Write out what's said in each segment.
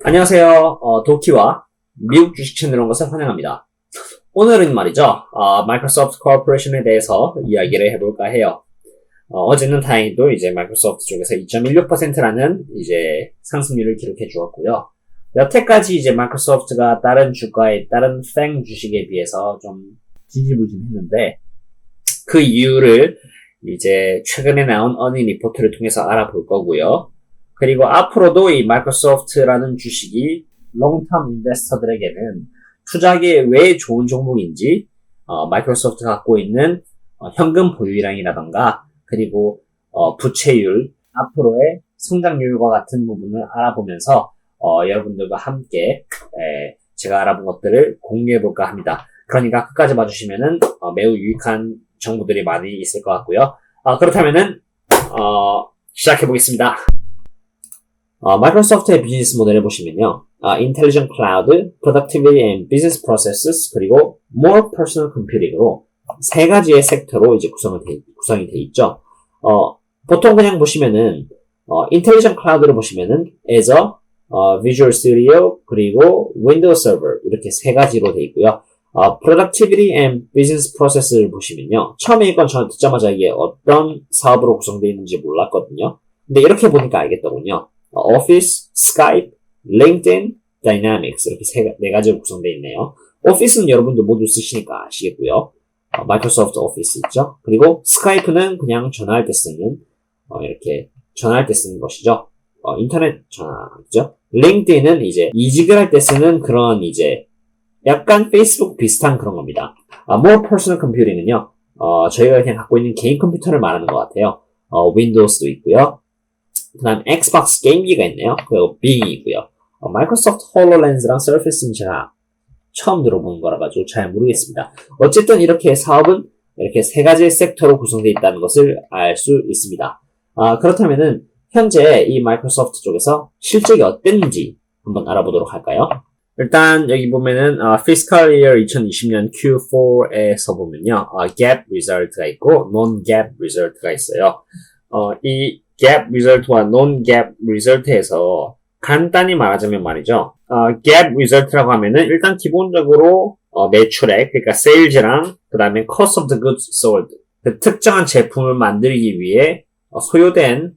안녕하세요. 도키와 미국 주식 채널에 온 것을 환영합니다. 오늘은 말이죠. 마이크로소프트 코퍼레이션에 대해서 이야기를 해볼까 해요. 어제는 다행히도 이제 마이크로소프트 쪽에서 2.16%라는 이제 상승률을 기록해 주었고요. 여태까지 이제 마이크로소프트가 다른 주가의 다른 팽 주식에 비해서 좀 지지부진했는데 그 이유를 이제 최근에 나온 어닝 리포트를 통해서 알아볼 거고요. 그리고 앞으로도 이 마이크로소프트라는 주식이 롱텀 인베스터들에게는 투자하기에 왜 좋은 종목인지, 마이크로소프트가 갖고 있는 현금 보유량이라던가, 그리고 부채율, 앞으로의 성장률과 같은 부분을 알아보면서 여러분들과 함께 제가 알아본 것들을 공유해볼까 합니다. 그러니까 끝까지 봐주시면은 매우 유익한 정보들이 많이 있을 것 같고요. 그렇다면은 시작해보겠습니다. 마이크로소프트의 비즈니스 모델을 보시면요. Intelligent Cloud, Productivity and Business Processes, 그리고 More Personal Computing으로 세 가지의 섹터로 이제 구성이 돼 있죠. 보통 그냥 보시면은, Intelligent Cloud를 보시면은, Azure, Visual Studio, 그리고 Windows Server, 이렇게 세 가지로 돼 있고요. Productivity and Business Process를 보시면요. 처음에 이건 저는 듣자마자 이게 어떤 사업으로 구성되어 있는지 몰랐거든요. 근데 이렇게 보니까 알겠더군요. Office, Skype, LinkedIn, Dynamics 이렇게 네 가지로 구성되어 있네요. Office는 여러분들 모두 쓰시니까 아시겠고요. 마이크로소프트 오피스 있죠. 그리고 스카이프는 그냥 전화할 때 쓰는 이렇게 전화할 때 쓰는 것이죠. 인터넷 전화죠. LinkedIn은 이제 이직을 할 때 쓰는 그런 이제 약간 페이스북 비슷한 그런 겁니다. More Personal Computing은요. 저희가 그냥 갖고 있는 개인 컴퓨터를 말하는 것 같아요. 윈도우스도 있고요. 그 다음 엑스박스 게임기가 있네요. 그리고 빙이 있고요. 마이크로소프트 홀로렌즈랑 서피스는 제가 처음 들어본 거라 가지고 잘 모르겠습니다. 어쨌든 이렇게 사업은 이렇게 세 가지 섹터로 구성되어 있다는 것을 알 수 있습니다. 그렇다면은 현재 이 마이크로소프트 쪽에서 실적이 어땠는지 한번 알아보도록 할까요? 일단 여기 보면은 Fiscal Year 2020년 Q4에서 보면요. GAAP Result가 있고 Non-GAAP Result가 있어요. 이 GAAP Result와 Non-GAAP Result에서 간단히 말하자면 말이죠. GAAP Result라고 하면은 일단 기본적으로 매출액, 그러니까 Sales랑 그 다음에 Cost of the Goods Sold, 그 특정한 제품을 만들기 위해 소요된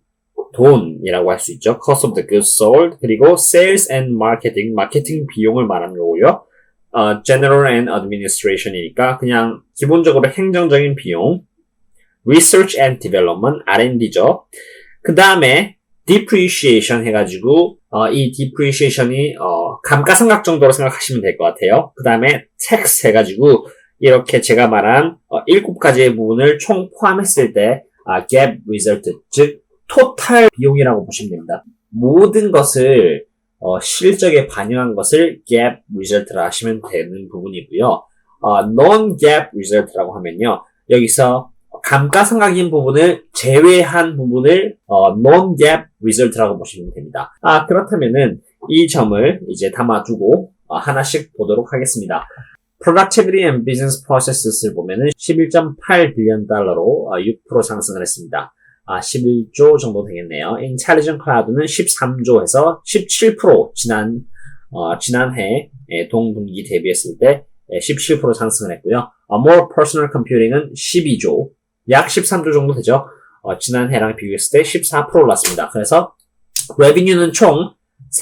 돈이라고 할 수 있죠. Cost of the Goods Sold, 그리고 Sales and Marketing, 마케팅 비용을 말하는 거고요. General and Administration이니까 그냥 기본적으로 행정적인 비용, Research and Development, R&D죠. 그 다음에 depreciation 해가지고 이 depreciation이 감가상각 정도로 생각하시면 될 것 같아요. 그 다음에 tax 해가지고 이렇게 제가 말한 7가지의 부분을 총 포함했을 때 GAAP result, 즉 토탈 비용이라고 보시면 됩니다. 모든 것을 실적에 반영한 것을 GAAP result라 하시면 되는 부분이고요. non-GAAP result라고 하면요. 여기서 감가상각인 부분을 제외한 부분을 non-GAAP result라고 보시면 됩니다. 그렇다면은 이 점을 이제 담아두고 하나씩 보도록 하겠습니다. Productivity and Business Processes를 보면은 11.8 빌리언 달러로 6% 상승을 했습니다. 11조 정도 되겠네요. Intelligent Cloud는 13조에서 17% 지난해 동분기 대비했을 때 17% 상승을 했고요. More Personal Computing은 12조, 약 13조 정도 되죠. 지난해랑 비교했을 때 14% 올랐습니다. 그래서 레비뉴는 총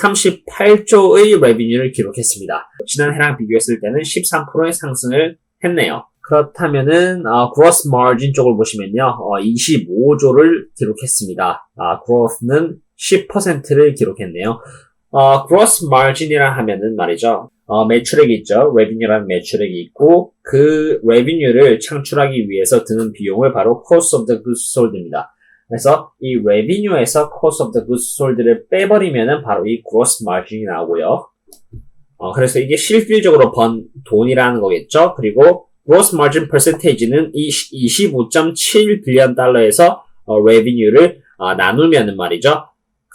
38조의 레비뉴를 기록했습니다. 지난해랑 비교했을 때는 13%의 상승을 했네요. 그렇다면은 gross margin 쪽을 보시면요. 25조를 기록했습니다. growth는 10%를 기록했네요. gross margin이라 하면은 말이죠. 매출액이 있죠. revenue라는 매출액이 있고 그 revenue를 창출하기 위해서 드는 비용을 바로 cost of the goods sold입니다. 그래서 이 revenue에서 cost of the goods sold를 빼버리면은 바로 이 gross margin이 나오고요. 그래서 이게 실질적으로 번 돈이라는 거겠죠. 그리고 gross margin percentage는 이 25.7 빌리언 달러에서 revenue를 나누면은 말이죠.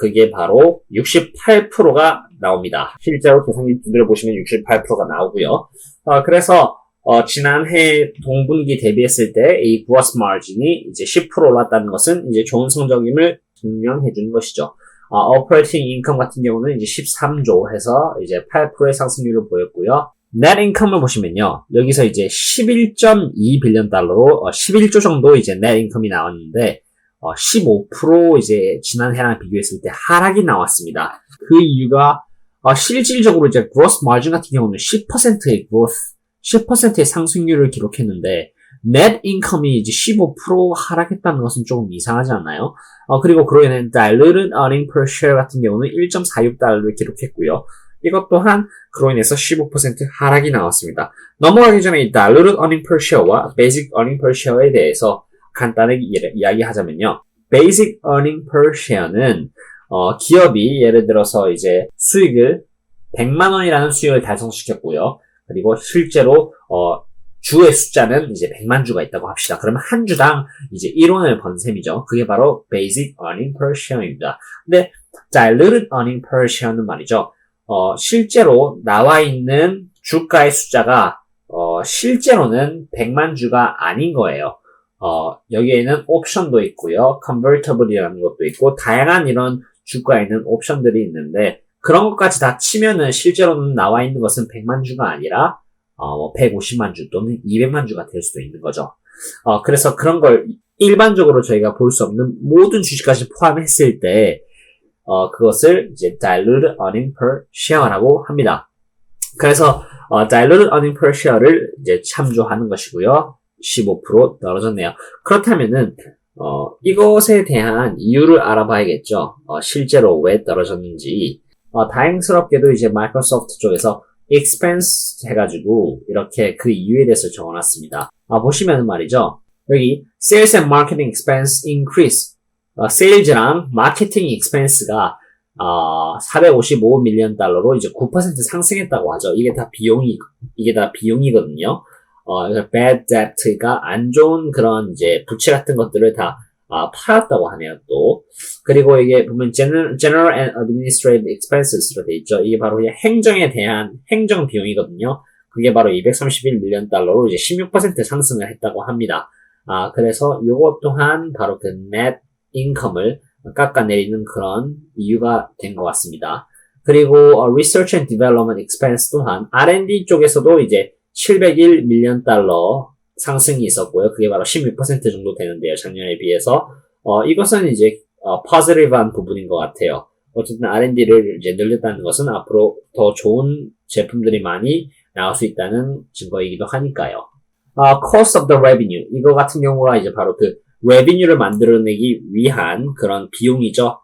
그게 바로 68%가 나옵니다. 실제로 계산기 두드려 보시면 68%가 나오고요. 그래서 지난해 동분기 대비했을 때 이 gross margin이 이제 10% 올랐다는 것은 이제 좋은 성적임을 증명해 주는 것이죠. operating income 같은 경우는 이제 13조 해서 이제 8%의 상승률을 보였고요. net income을 보시면요. 여기서 이제 11.2 빌리언 달러로 11조 정도 이제 net income이 나왔는데 15% 이제 지난해랑 비교했을 때 하락이 나왔습니다. 그 이유가 실질적으로 이제 gross margin 같은 경우는 10%의 growth, 10%의 상승률을 기록했는데 net income이 이제 15% 하락했다는 것은 조금 이상하지 않나요? 그리고 그로 인해 diluted earning per share 같은 경우는 1.46달러를 기록했고요. 이것 또한 그로 인해서 15% 하락이 나왔습니다. 넘어가기 전에 이 diluted earning per share와 basic earning per share에 대해서 간단하게 이야기하자면요. basic earning per share는 기업이 예를 들어서 이제 수익을 100만 원이라는 수익을 달성시켰고요. 그리고 실제로 주의 숫자는 이제 100만 주가 있다고 합시다. 그러면 한 주당 이제 1원을 번 셈이죠. 그게 바로 basic earning per share입니다. 근데 diluted earning per share는 말이죠. 실제로 나와 있는 주가의 숫자가 실제로는 100만 주가 아닌 거예요. 여기에는 옵션도 있고요. convertible이라는 것도 있고 다양한 이런 주가에 있는 옵션들이 있는데 그런 것까지 다 치면은 실제로는 나와 있는 것은 100만 주가 아니라 150만 주 또는 200만 주가 될 수도 있는 거죠. 그래서 그런 걸 일반적으로 저희가 볼 수 없는 모든 주식까지 포함했을 때 그것을 이제 diluted earning per share라고 합니다. 그래서 diluted earning per share를 이제 참조하는 것이고요. 15% 떨어졌네요. 그렇다면은 이것에 대한 이유를 알아봐야겠죠. 실제로 왜 떨어졌는지. 다행스럽게도 이제 마이크로소프트 쪽에서 expense 해가지고 이렇게 그 이유에 대해서 적어놨습니다. 보시면은 말이죠. 여기 sales and marketing expense increase. 세일즈랑 마케팅 익스펜스가 455 밀리언 달러로 이제 9% 상승했다고 하죠. 이게 다 비용이거든요. bad debt가 안 좋은 그런 이제 부채 같은 것들을 다 팔았다고 하네요, 또. 그리고 이게 보면 general and administrative expenses로 돼 있죠. 이게 바로 그냥 행정에 대한 행정 비용이거든요. 그게 바로 231 밀리언 달러로 이제 16% 상승을 했다고 합니다. 그래서 요것 또한 바로 그 net income을 깎아내리는 그런 이유가 된 것 같습니다. 그리고 research and development expense 또한 R&D 쪽에서도 이제 701 밀리언 달러 상승이 있었고요. 그게 바로 16% 정도 되는데요. 작년에 비해서. 이것은 이제 positive한 부분인 것 같아요. 어쨌든 R&D를 이제 늘렸다는 것은 앞으로 더 좋은 제품들이 많이 나올 수 있다는 증거이기도 하니까요. cost of the revenue. 이거 같은 경우가 이제 바로 그 revenue를 만들어내기 위한 그런 비용이죠.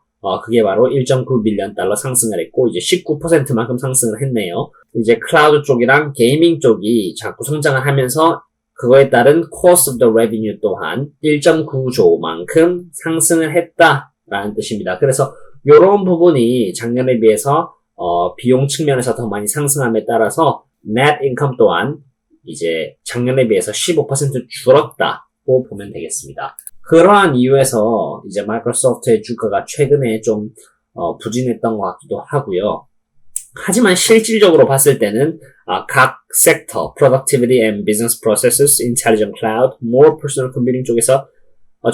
그게 바로 1.9 빌리언 달러 상승을 했고, 이제 19%만큼 상승을 했네요. 이제 클라우드 쪽이랑 게이밍 쪽이 자꾸 성장을 하면서 그거에 따른 cost of the revenue 또한 1.9조만큼 상승을 했다라는 뜻입니다. 그래서 이런 부분이 작년에 비해서 비용 측면에서 더 많이 상승함에 따라서 net income 또한 이제 작년에 비해서 15% 줄었다고 보면 되겠습니다. 그러한 이유에서 이제 마이크로소프트의 주가가 최근에 좀 부진했던 것 같기도 하고요. 하지만 실질적으로 봤을 때는 각 섹터, Productivity and Business Processes, Intelligent Cloud, More Personal Computing 쪽에서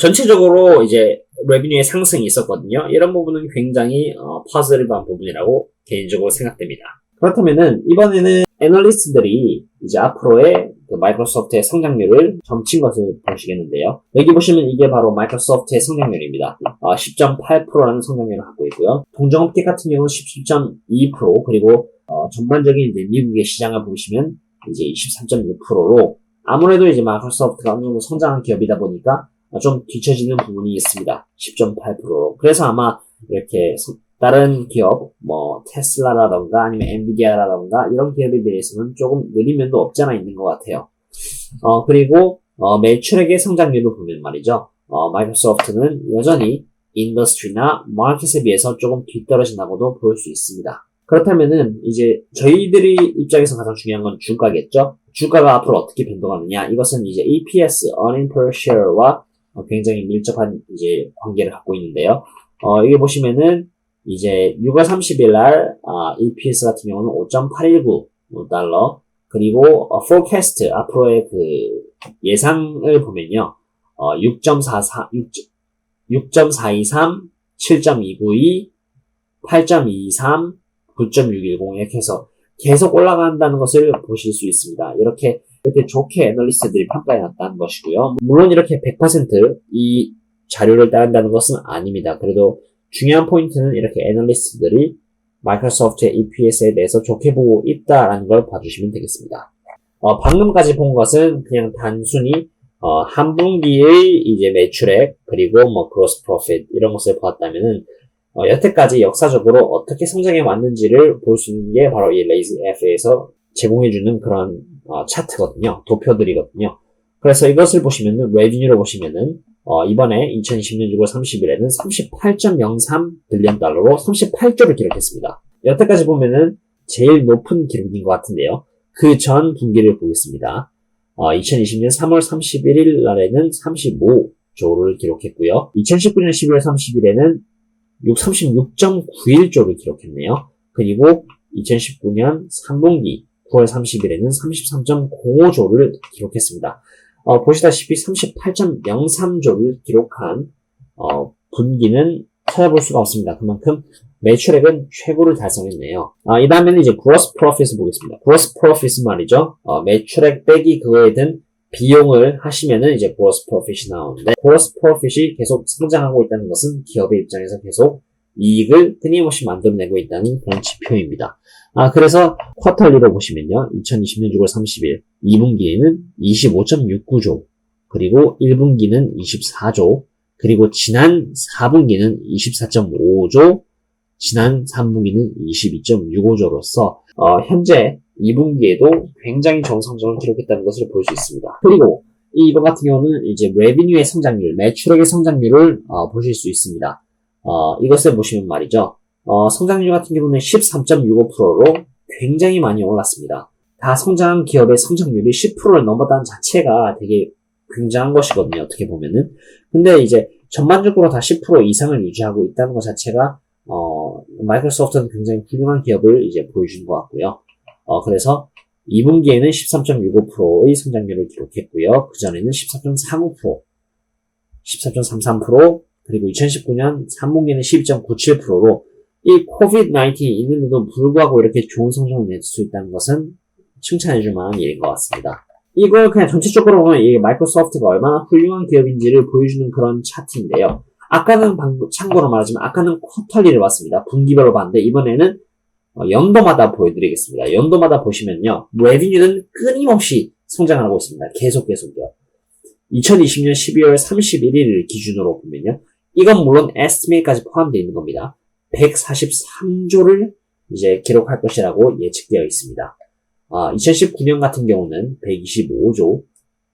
전체적으로 이제 레비뉴의 상승이 있었거든요. 이런 부분은 굉장히 포지티브한 부분이라고 개인적으로 생각됩니다. 그렇다면은 이번에는 애널리스트들이 이제 앞으로의 그 마이크로소프트의 성장률을 점친 것을 보시겠는데요. 여기 보시면 이게 바로 마이크로소프트의 성장률입니다. 10.8%라는 성장률을 갖고 있고요. 동종업계 같은 경우는 17.2%, 그리고 전반적인 이제 미국의 시장을 보시면 이제 23.6%로 아무래도 이제 마이크로소프트가 어느 정도 성장한 기업이다 보니까 좀 뒤처지는 부분이 있습니다. 10.8%로. 그래서 아마 이렇게 다른 기업, 테슬라라던가 아니면 엔비디아라던가 이런 기업에 대해서는 조금 느린 면도 없지 않아 있는 것 같아요. 그리고, 매출액의 성장률을 보면 말이죠. 마이크로소프트는 여전히 인더스트리나 마켓에 비해서 조금 뒤떨어진다고도 볼 수 있습니다. 그렇다면은, 이제 저희들이 입장에서 가장 중요한 건 주가겠죠? 주가가 앞으로 어떻게 변동하느냐? 이것은 이제 EPS, Earning Per Share와 굉장히 밀접한 이제 관계를 갖고 있는데요. 여기 보시면은, 이제 6월 30일 날 EPS 같은 경우는 5.819달러, 그리고 forecast 앞으로의 그 예상을 보면요. 6.423, 7.292, 8.23, 9.610 이렇게 해서 계속 올라간다는 것을 보실 수 있습니다. 이렇게 좋게 애널리스트들이 평가해 놨다는 것이고요. 물론 이렇게 100% 자료를 따른다는 것은 아닙니다. 그래도 중요한 포인트는 이렇게 애널리스트들이 마이크로소프트의 EPS에 대해서 좋게 보고 있다라는 걸 봐주시면 되겠습니다. 방금까지 본 것은 그냥 단순히 한 분기의 이제 매출액 그리고 gross profit 이런 것을 보았다면은 여태까지 역사적으로 어떻게 성장해 왔는지를 볼 수 있는 게 바로 이 레이지 F에서 제공해주는 그런 차트거든요. 도표들이거든요. 그래서 이것을 보시면은 레비뉴를 보시면은 이번에 2020년 6월 30일에는 38.03 빌리언 달러로 38조를 기록했습니다. 여태까지 보면은 제일 높은 기록인 것 같은데요. 그 전 분기를 보겠습니다. 2020년 3월 31일 날에는 35조를 기록했고요. 2019년 12월 30일에는 36.91조를 기록했네요. 그리고 2019년 3분기 9월 30일에는 33.05조를 기록했습니다. 보시다시피 38.03조를 기록한 분기는 찾아볼 수가 없습니다. 그만큼 매출액은 최고를 달성했네요. 이 다음에는 이제 gross profit을 보겠습니다. gross profit은 말이죠. 매출액 빼기 그거에 든 비용을 하시면은 이제 gross profit이 나오는데 gross profit이 계속 성장하고 있다는 것은 기업의 입장에서 계속 이익을 끊임없이 만들어내고 있다는 그런 지표입니다. 그래서 쿼터리로 보시면요. 2020년 6월 30일 2분기에는 25.69조 그리고 1분기는 24조 그리고 지난 4분기는 24.5조 지난 3분기는 22.65조로서 현재 2분기에도 굉장히 좋은 성장을 기록했다는 것을 볼 수 있습니다. 그리고 이거 같은 경우는 이제 레비뉴의 성장률, 매출액의 성장률을 보실 수 있습니다. 이것을 보시면 말이죠. 성장률 같은 경우는 13.65%로 굉장히 많이 올랐습니다. 다 성장한 기업의 성장률이 10%를 넘었다는 자체가 되게 굉장한 것이거든요. 어떻게 보면은. 근데 이제 전반적으로 다 10% 이상을 유지하고 있다는 것 자체가 마이크로소프트는 굉장히 훌륭한 기업을 이제 보여주는 것 같고요. 그래서 2분기에는 13.65%의 성장률을 기록했고요. 그 전에는 14.39%, 14.33%, 그리고 2019년 3분기는 12.97%로 이 COVID-19이 있는데도 불구하고 이렇게 좋은 성장을 낼 수 있다는 것은 칭찬해줄 만한 일인 것 같습니다. 이걸 그냥 전체적으로 보면 이 마이크로소프트가 얼마나 훌륭한 기업인지를 보여주는 그런 차트인데요. 아까는 참고로 말하자면 아까는 쿼터리를 봤습니다. 분기별로 봤는데 이번에는 연도마다 보여드리겠습니다. 연도마다 보시면요. 레비뉴는 끊임없이 성장하고 있습니다. 계속요. 2020년 12월 31일 기준으로 보면요. 이건 물론 에스티메이트까지 포함되어 있는 겁니다. 143조를 이제 기록할 것이라고 예측되어 있습니다. 2019년 같은 경우는 125조,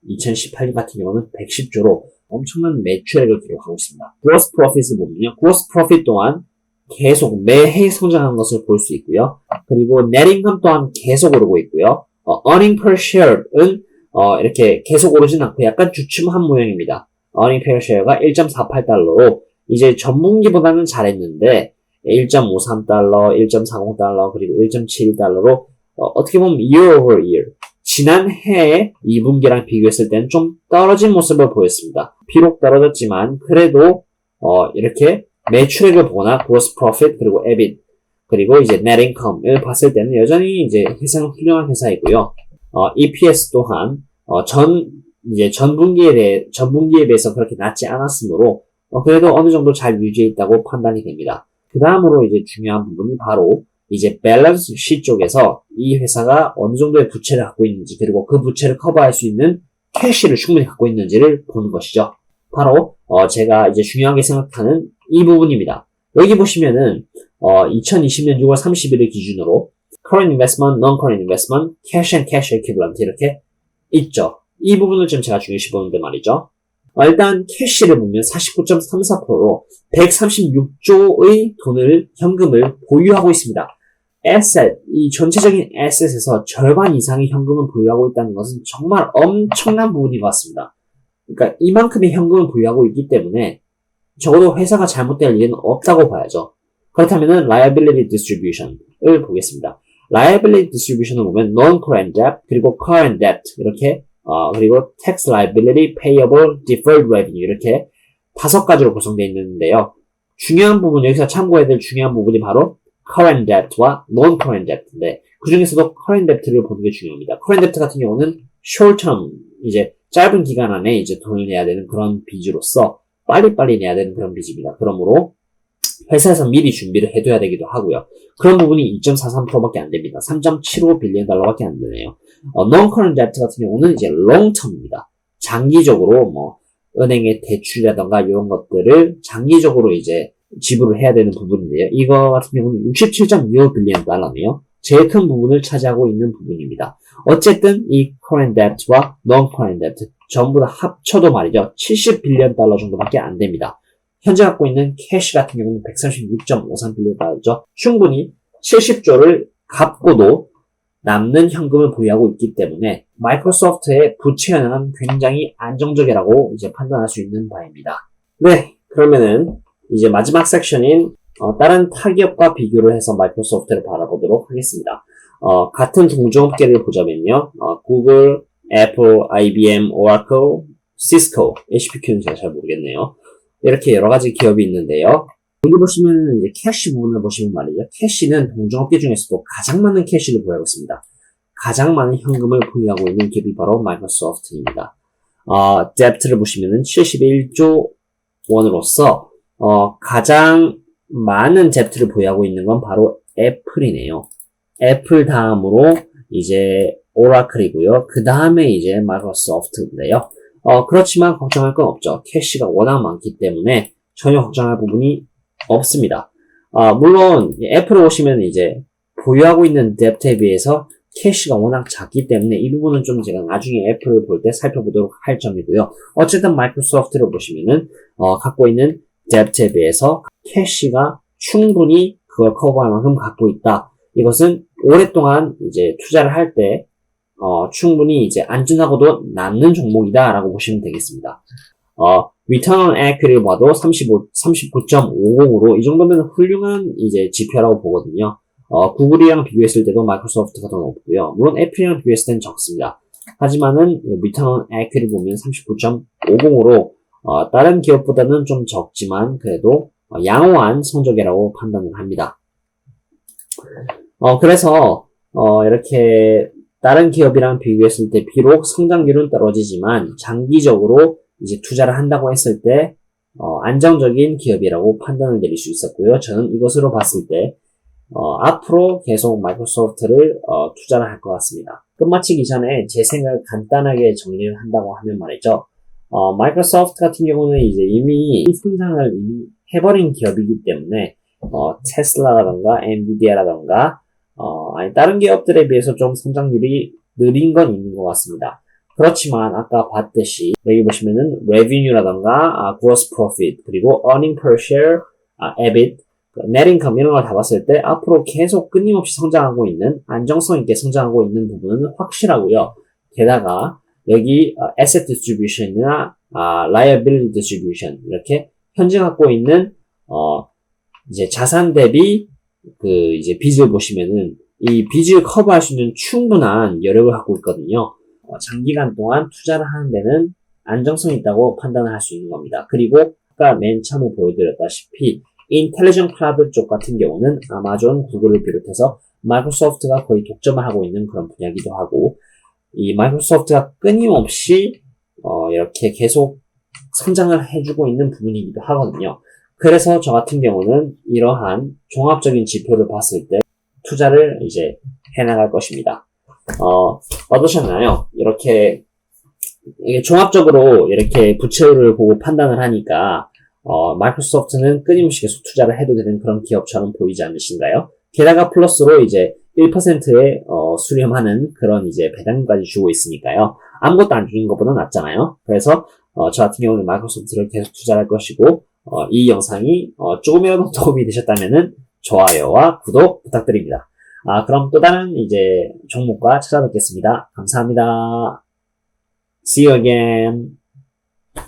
2018년 같은 경우는 110조로 엄청난 매출액을 기록하고 있습니다. gross profit을 보면요. gross profit 또한 계속 매해 성장한 것을 볼 수 있고요. 그리고 net income 또한 계속 오르고 있고요. earning per share은 이렇게 계속 오르진 않고 약간 주춤한 모양입니다. earning per share가 1.48달러로 이제 전분기보다는 잘했는데 1.53달러, 1.40달러, 그리고 1.72달러로 어떻게 보면 year over year 지난 해의 2분기랑 비교했을 때는 좀 떨어진 모습을 보였습니다. 비록 떨어졌지만 그래도 이렇게 매출액을 보거나 gross profit 그리고 EBIT 그리고 이제 net income을 봤을 때는 여전히 이제 회사는 훌륭한 회사이고요. EPS 또한 전분기에 비해서 그렇게 낮지 않았으므로 그래도 어느 정도 잘 유지해 있다고 판단이 됩니다. 그 다음으로 이제 중요한 부분이 바로 이제 밸런스 시 쪽에서 이 회사가 어느 정도의 부채를 갖고 있는지 그리고 그 부채를 커버할 수 있는 캐시를 충분히 갖고 있는지를 보는 것이죠. 바로 제가 이제 중요하게 생각하는 이 부분입니다. 여기 보시면은 2020년 6월 30일을 기준으로 current investment, non-current investment, cash and cash equivalent 이렇게 있죠. 이 부분을 좀 제가 중요시 보는데 말이죠. 일단 캐시를 보면 49.34%로 136조의 현금을 보유하고 있습니다. 이 전체적인 에셋에서 절반 이상의 현금을 보유하고 있다는 것은 정말 엄청난 부분인 것 같습니다. 그러니까 이만큼의 현금을 보유하고 있기 때문에 적어도 회사가 잘못될 일은 없다고 봐야죠. 그렇다면은 liability distribution을 보겠습니다. liability distribution을 보면 non-current debt 그리고 current debt 이렇게 그리고 tax liability, payable, deferred revenue 이렇게 5가지로 구성되어 있는데요. 중요한 부분, 여기서 참고해야 될 중요한 부분이 바로 current debt와 non-current debt인데, 그 중에서도 current debt를 보는 게 중요합니다. current debt 같은 경우는 short term, 이제 짧은 기간 안에 이제 돈을 내야 되는 그런 빚으로서 빨리빨리 내야 되는 그런 빚입니다. 그러므로 회사에서 미리 준비를 해둬야 되기도 하고요. 그런 부분이 2.43%밖에 안 됩니다. 3.75 빌리언 달러밖에 안 되네요. non-current debt 같은 경우는 이제 long term입니다. 장기적으로 뭐 은행의 대출이라던가 이런 것들을 장기적으로 이제 지불을 해야 되는 부분인데요. 이거 같은 경우는 67.25 빌리언 달러네요. 제일 큰 부분을 차지하고 있는 부분입니다. 어쨌든 이 current debt와 non-current debt 전부 다 합쳐도 말이죠. 70 빌리언 달러 정도밖에 안 됩니다. 현재 갖고 있는 캐시 같은 경우는 136.53 빌리언 달러죠. 충분히 70조를 갚고도 남는 현금을 보유하고 있기 때문에 마이크로소프트의 부채 현황은 굉장히 안정적이라고 이제 판단할 수 있는 바입니다. 네, 그러면은 이제 마지막 섹션인 다른 타기업과 비교를 해서 마이크로소프트를 바라보도록 하겠습니다. 같은 동종업계를 보자면요. 구글, 애플, IBM, 오라클, 시스코, HPQ는 제가 잘 모르겠네요. 이렇게 여러 가지 기업이 있는데요. 여기 보시면 이제 캐시 부분을 보시면 말이죠. 캐시는 동종업계 중에서도 가장 많은 캐시를 보유하고 있습니다. 가장 많은 현금을 보유하고 있는 기업이 바로 마이크로소프트입니다. 뎁트를 보시면은 71조 원으로서 가장 많은 뎁트를 보유하고 있는 건 바로 애플이네요. 애플 다음으로 이제 오라클이고요. 그 다음에 이제 마이크로소프트인데요. 그렇지만 걱정할 건 없죠. 캐시가 워낙 많기 때문에 전혀 걱정할 부분이 없습니다. 물론 애플을 보시면 이제 보유하고 있는 뎁트에 비해서 캐시가 워낙 작기 때문에 이 부분은 좀 제가 나중에 애플을 볼 때 살펴보도록 할 점이고요. 어쨌든 마이크로소프트를 보시면은 갖고 있는 뎁트에 비해서 캐시가 충분히 그걸 커버할 만큼 갖고 있다. 이것은 오랫동안 이제 투자를 할 때 충분히 이제 안전하고도 남는 종목이다라고 보시면 되겠습니다. Return on Equity를 봐도 39.50으로 이 정도면 훌륭한 이제 지표라고 보거든요. 구글이랑 비교했을 때도 마이크로소프트가 더 높고요. 물론 애플이랑 비교했을 때는 적습니다. 하지만은 Return on Equity 보면 39.50으로 다른 기업보다는 좀 적지만 그래도 양호한 성적이라고 판단을 합니다. 그래서 이렇게 다른 기업이랑 비교했을 때 비록 성장률은 떨어지지만 장기적으로 이제 투자를 한다고 했을 때 안정적인 기업이라고 판단을 내릴 수 있었고요. 저는 이것으로 봤을 때 앞으로 계속 마이크로소프트를 투자를 할 것 같습니다. 끝마치기 전에 제 생각을 간단하게 정리를 한다고 하면 말이죠. 마이크로소프트 같은 경우는 이제 이미 성장을 이미 해버린 기업이기 때문에 테슬라라던가 엔비디아라던가 아니 다른 기업들에 비해서 좀 성장률이 느린 건 있는 것 같습니다. 그렇지만 아까 봤듯이 여기 보시면은 revenue라던가 gross profit 그리고 earning per share, EBIT, net income 이런 걸 다 봤을 때 앞으로 계속 끊임없이 성장하고 있는 안정성 있게 성장하고 있는 부분은 확실하고요. 게다가 여기 asset distribution이나 liability distribution 이렇게 현재 갖고 있는 이제 자산 대비 그 이제 빚을 보시면은 이 빚을 커버할 수 있는 충분한 여력을 갖고 있거든요. 장기간 동안 투자를 하는 데는 안정성이 있다고 판단을 할 수 있는 겁니다. 그리고 아까 맨 처음에 보여드렸다시피 인텔리전트 클라우드 쪽 같은 경우는 아마존, 구글을 비롯해서 마이크로소프트가 거의 독점을 하고 있는 그런 분야이기도 하고 이 마이크로소프트가 끊임없이 이렇게 계속 성장을 해주고 있는 부분이기도 하거든요. 그래서 저 같은 경우는 이러한 종합적인 지표를 봤을 때 투자를 이제 해나갈 것입니다. 어떠셨나요? 이렇게 종합적으로 이렇게 부채를 보고 판단을 하니까 마이크로소프트는 끊임없이 계속 투자를 해도 되는 그런 기업처럼 보이지 않으신가요? 게다가 플러스로 이제 1%의 수렴하는 그런 이제 배당까지 주고 있으니까요. 아무것도 안 주는 것보다 낫잖아요. 그래서 저 같은 경우는 마이크로소프트를 계속 투자할 것이고 이 영상이 조금이라도 도움이 되셨다면은 좋아요와 구독 부탁드립니다. 그럼 또 다른 이제 종목과 찾아뵙겠습니다. 감사합니다. See you again.